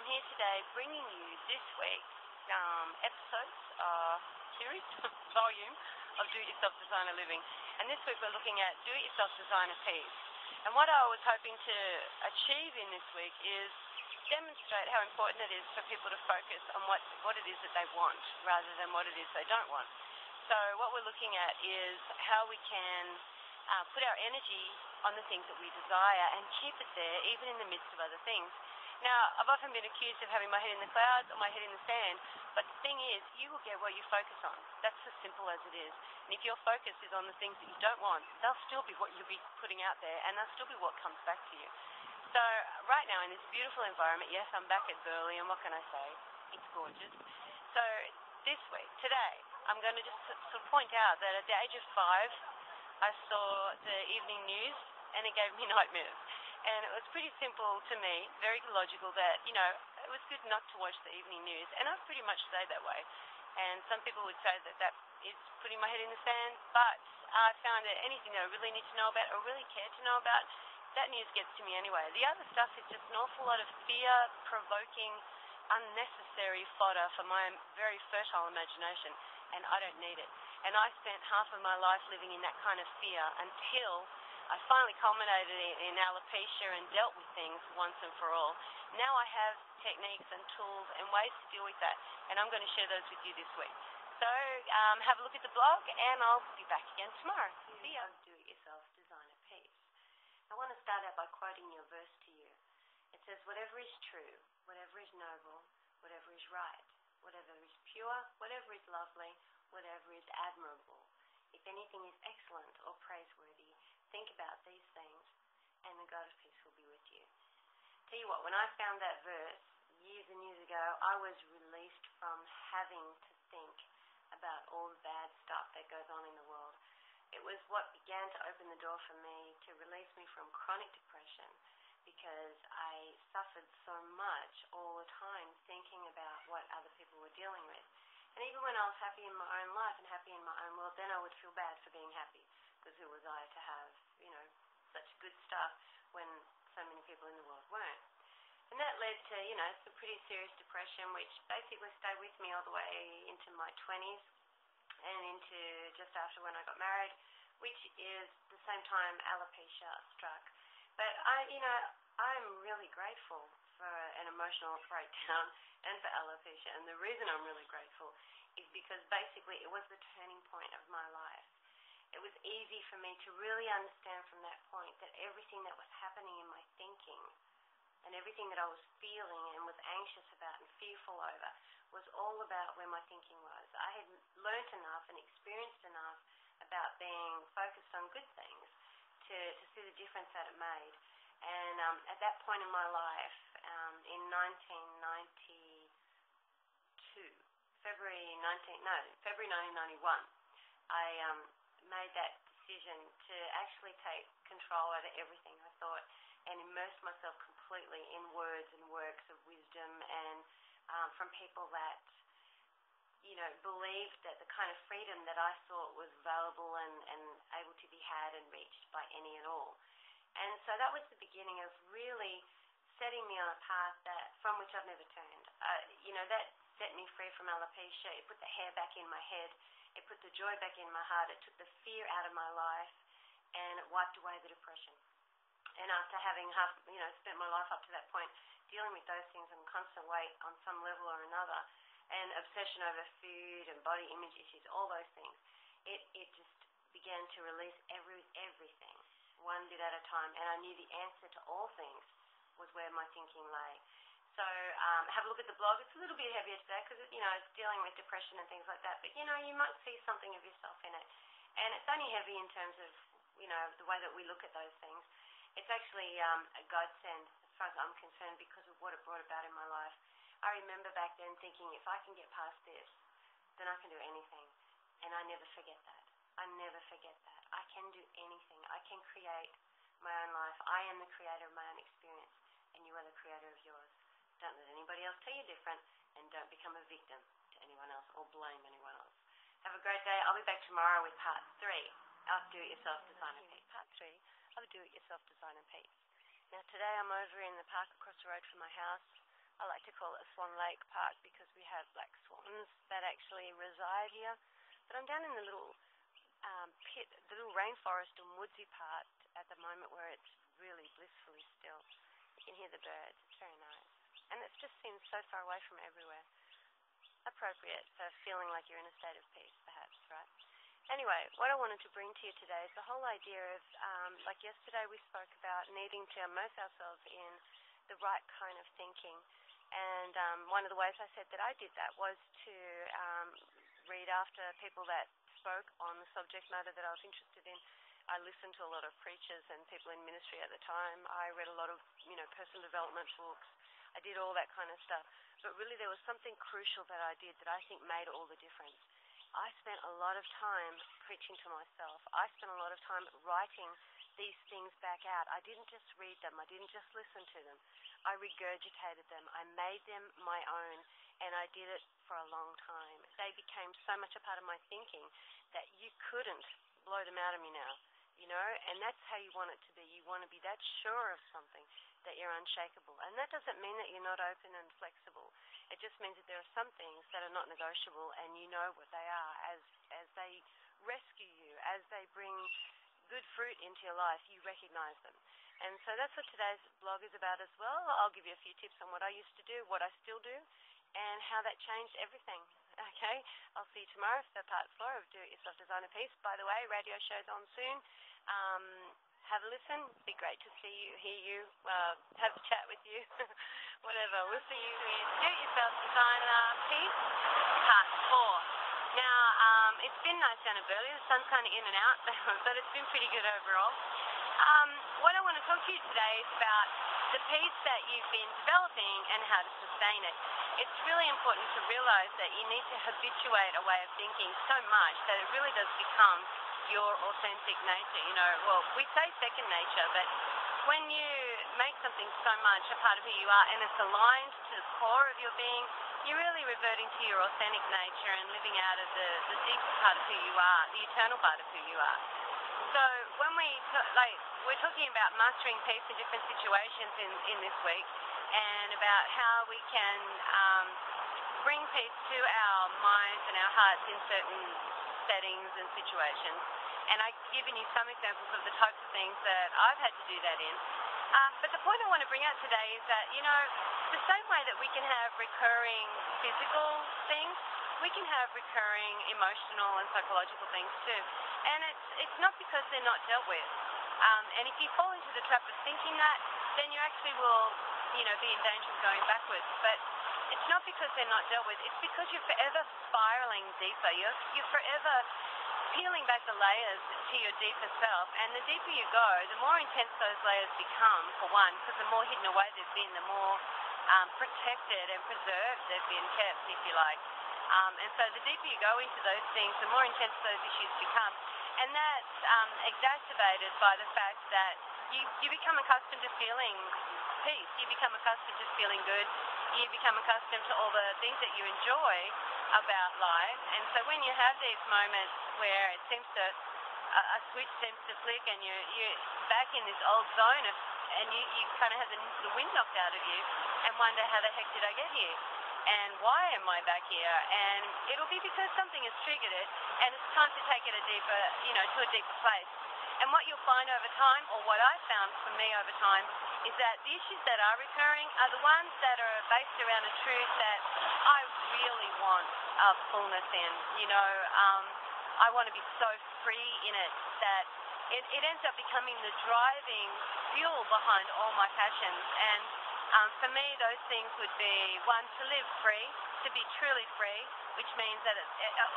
here today bringing you this week's episodes, series, volume of Do-It-Yourself Designer Living. And this week we're looking at Do-It-Yourself Designer Piece. And what I was hoping to achieve in this week is demonstrate how important it is for people to focus on what it is that they want rather than what it is they don't want. So what we're looking at is how we can put our energy on the things that we desire and keep it there even in the midst of other things. Now, I've often been accused of having my head in the clouds or my head in the sand, but the thing is, you will get what you focus on. That's as simple as it is. And if your focus is on the things that you don't want, they'll still be what you'll be putting out there, and they'll still be what comes back to you. So right now in this beautiful environment, yes, I'm back at Burleigh, and what can I say? It's gorgeous. So this week, today, I'm going to just sort of point out that at the age of 5, I saw the evening news, and it gave me nightmares. And it was pretty simple to me, very logical that, it was good not to watch the evening news. And I've pretty much stayed that way. And some people would say that that is putting my head in the sand, but I found that anything that I really need to know about or really care to know about, that news gets to me anyway. The other stuff is just an awful lot of fear-provoking, unnecessary fodder for my very fertile imagination, and I don't need it. And I spent half of my life living in that kind of fear until I finally culminated in alopecia and dealt with things once and for all. Now I have techniques and tools and ways to deal with that, and I'm going to share those with you this week. So have a look at the blog, and I'll be back again tomorrow. See ya. Do-It-Yourself Designer Piece. I want to start out by quoting your verse to you. It says, whatever is true, whatever is noble, whatever is right, whatever is pure, whatever is lovely, whatever is admirable, if anything is excellent or praiseworthy, think about these things, and the God of peace will be with you. Tell you what, when I found that verse years and years ago, I was released from having to think about all the bad stuff that goes on in the world. It was what began to open the door for me to release me from chronic depression, because I suffered so much all the time thinking about what other people were dealing with. And even when I was happy in my own life and happy in my own world, then I would feel bad for being happy, because who was I to have, such good stuff when so many people in the world weren't. And that led to, some pretty serious depression, which basically stayed with me all the way into my 20s and into just after when I got married, which is the same time alopecia struck. But I'm really grateful for an emotional breakdown and for alopecia. And the reason I'm really grateful is because basically it was the turning point of my life. It was easy for me to really understand from that point that everything that was happening in my thinking and everything that I was feeling and was anxious about and fearful over was all about where my thinking was. I had learnt enough and experienced enough about being focused on good things to see the difference that it made. And at that point in my life, in 1992, February 1991, I made that decision to actually take control over everything I thought and immerse myself completely in words and works of wisdom and from people that believed that the kind of freedom that I thought was available and able to be had and reached by any and all. And so that was the beginning of really setting me on a path from which I've never turned. That set me free from alopecia. It put the hair back in my head. It put the joy back in my heart. It took the fear out of my life, and it wiped away the depression. And after having spent my life up to that point dealing with those things and constant weight on some level or another, and obsession over food and body image issues, all those things, it just began to release everything, one bit at a time. And I knew the answer to all things was where my thinking lay. So have a look at the blog. It's a little bit heavier today because it's dealing with depression and things like that. But you might see something of yourself in it. And it's only heavy in terms of the way that we look at those things. It's actually a godsend as far as I'm concerned because of what it brought about in my life. I remember back then thinking, if I can get past this, then I can do anything. And I never forget that. I never forget that. I can do anything. I can create my own life. I am the creator of my own experience, and you are the creator of yours. Don't let anybody else tell you different, and don't become a victim to anyone else or blame anyone else. Have a great day. I'll be back tomorrow with part 3 of Do-It-Yourself Designer Piece. Part 3 of Do-It-Yourself Designer Piece. Now today I'm over in the park across the road from my house I like to call it Swan Lake Park because we have black swans that actually reside here. But I'm down in the little pit, the little rainforest and woodsy part at the moment where it's really blissfully still. You can hear the birds. It's very nice. And it just seems so far away from everywhere. Appropriate for feeling like you're in a state of peace, perhaps, right? Anyway, what I wanted to bring to you today is the whole idea of, like yesterday we spoke about needing to immerse ourselves in the right kind of thinking. And one of the ways I said that I did that was to read after people that spoke on the subject matter that I was interested in. I listened to a lot of preachers and people in ministry at the time. I read a lot of, personal development books. I did all that kind of stuff. But really there was something crucial that I did that I think made all the difference. I spent a lot of time preaching to myself. I spent a lot of time writing these things back out. I didn't just read them. I didn't just listen to them. I regurgitated them. I made them my own, and I did it for a long time. They became so much a part of my thinking that you couldn't blow them out of me now, and that's how you want it to be. You want to be that sure of something that you're unshakable. And that doesn't mean that you're not open and flexible. It just means that there are some things that are not negotiable, and you know what they are as they rescue you, as they bring good fruit into your life, you recognize them. And so that's what today's blog is about as well. I'll give you a few tips on what I used to do, what I still do, and how that changed everything. Okay, I'll see you tomorrow for part 4 of Do It Yourself Design a Piece. By the way, radio show's on soon. Have a listen. It'd be great to see you, hear you, have a chat with you, whatever. We'll see you in Do It Yourself Design a Piece, part 4. Now, it's been nice down in Burleigh. The sun's kind of in and out, but it's been pretty good overall. What I want to talk to you today is about the piece that you've been developing and how to sustain it. It's really important to realize that you need to habituate a way of thinking so much that it really does become your authentic nature. Well, we say second nature, but when you make something so much a part of who you are and it's aligned to the core of your being, you're really reverting to your authentic nature and living out of the deeper part of who you are, the eternal part of who you are. So when we're talking about mastering peace in different situations in this week, and about how we can bring peace to our minds and our hearts in certain settings and situations. And I've given you some examples of the types of things that I've had to do that in. But the point I want to bring out today is that, the same way that we can have recurring physical things, we can have recurring emotional and psychological things too. And it's not because they're not dealt with. And if you fall into the trap of thinking that, then you actually will, be in danger of going backwards. But it's not because they're not dealt with. It's because you're forever spiraling deeper. You're forever peeling back the layers to your deeper self. And the deeper you go, the more intense those layers become, for one, because the more hidden away they've been, the more protected and preserved they've been kept, if you like. And so the deeper you go into those things, the more intense those issues become. And that's exacerbated by the fact that you become accustomed to feeling peace. You become accustomed to feeling good. You become accustomed to all the things that you enjoy about life. And so when you have these moments where it seems to, a switch seems to flick and you're back in this old zone and you kind of have the wind knocked out of you and wonder, how the heck did I get here? And why am I back here? And it'll be because something has triggered it, and it's time to take it to a deeper place. And what you'll find over time, or what I found for me over time, is that the issues that are recurring are the ones that are based around a truth that I really want fullness in. I want to be so free in it that it ends up becoming the driving fuel behind all my passions. And for me, those things would be, one, to live free, to be truly free, which means that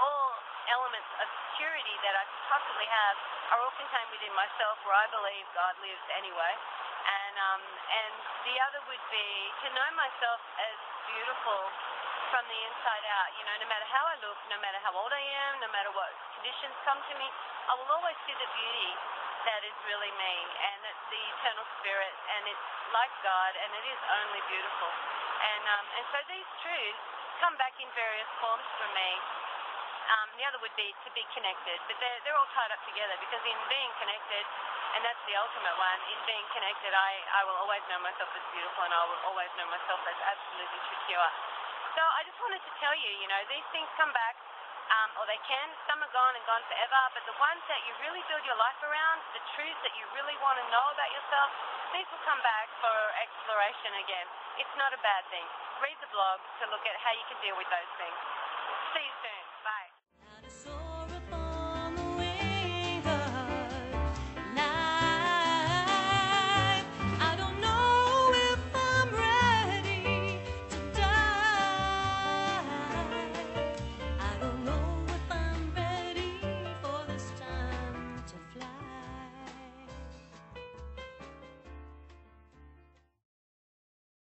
all elements of security that I could possibly have are all contained within myself, where I believe God lives anyway. And the other would be to know myself as beautiful from the inside out. No matter how I look, no matter how old I am, no matter what conditions come to me, I will always see the beauty that is really me, and it's the eternal spirit, and it's like God, and it is only beautiful. And so these truths come back in various forms for me. and the other would be to be connected. But they're all tied up together, because in being connected, and that's the ultimate one, in being connected, I will always know myself as beautiful, and I will always know myself as absolutely secure. So I just wanted to tell you, these things come back, or they can. Some are gone and gone forever, but the ones that you really build your life around, the truths that you really want to know about yourself, these will come back for exploration again. It's not a bad thing. Read the blog to look at how you can deal with those things. See you soon.